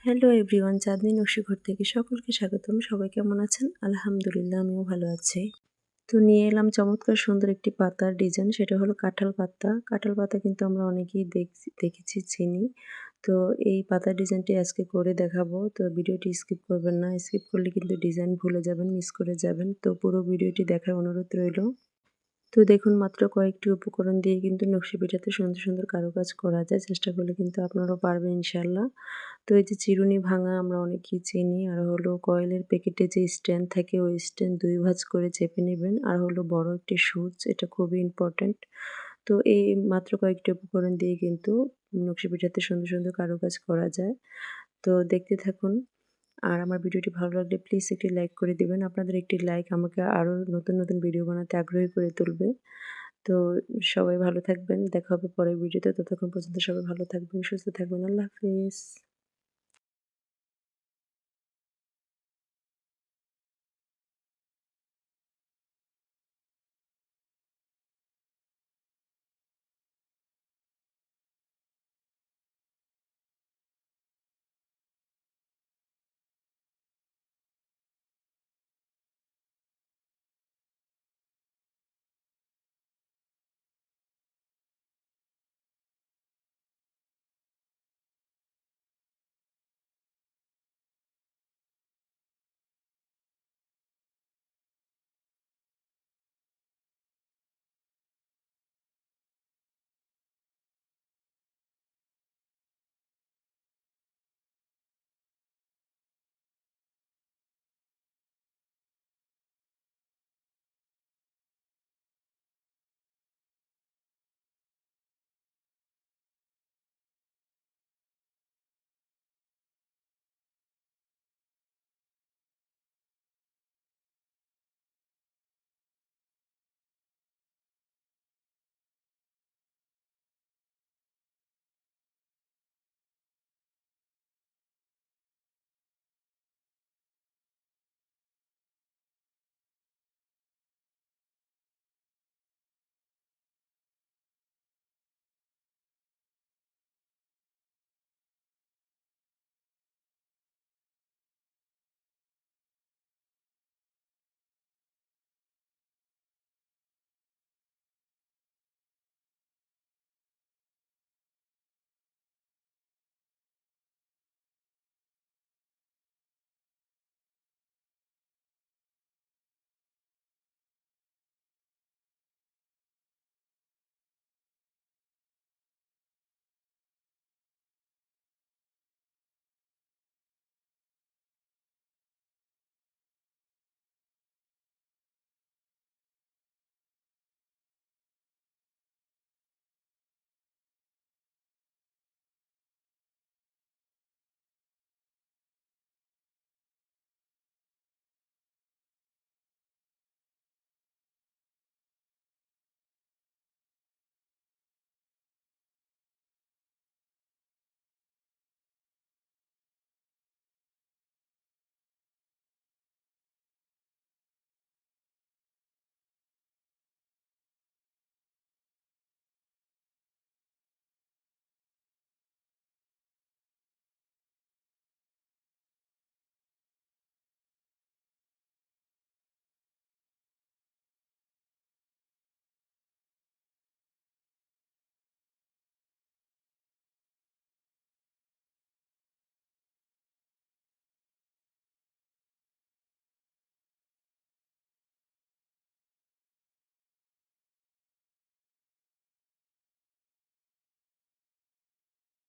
Hello everyone, চাঁদনী নকশিঘর থেকে সকলকে স্বাগতম। সবাই কেমন আছেন? আলহামদুলিল্লাহ, আমিও ভালো আছি। তো নিয়ে এলাম চমৎকার সুন্দর একটি পাতার ডিজাইন, সেটা হলো কাঁঠাল পাতা। কাঁঠাল পাতা কিন্তু আমরা অনেকেই দেখেছি, চিনি। তো এই পাতার ডিজাইনটি আজকে করে দেখাবো। তো ভিডিওটি স্কিপ করবেন না, স্কিপ করলে কিন্তু ডিজাইন ভুলে যাবেন, মিস করে যাবেন। তো পুরো ভিডিওটি দেখার অনুরোধ রইল। তো দেখুন, মাত্র কয়েকটি উপকরণ দিয়ে কিন্তু নকশি পিঠাতে সুন্দর সুন্দর কারুকাজ করা যায়। চেষ্টা করলে কিন্তু আপনারাও পারবেন ইনশাআল্লাহ। তো এই যে চিরুনি ভাঙা আমরা অনেকেই চিনি। আর হলো কয়েলের প্যাকেটে যে স্ট্যান্ড থাকে, ওই স্ট্যান্ড ২ ভাঁজ করে চেপে নেবেন। আর হলো বড় একটি সুচ, এটা খুবই ইম্পর্ট্যান্ট। তো এই মাত্র কয়েকটি উপকরণ দিয়ে কিন্তু নকশি পিঠাতে সুন্দর সুন্দর কারুকাজ করা যায়। তো দেখতে থাকুন। আর আমার ভিডিওটি ভালো লাগলে প্লিজ একটি লাইক করে দিবেন। আপনাদের একটি লাইক আমাকে আরও নতুন নতুন ভিডিও বানাতে আগ্রহী করে তুলবে। তো সবাই ভালো থাকবেন। দেখা হবে পরের ভিডিওতে। ততক্ষণ পর্যন্ত সবাই ভালো থাকবেন, সুস্থ থাকবেন। আল্লাহ হাফেজ।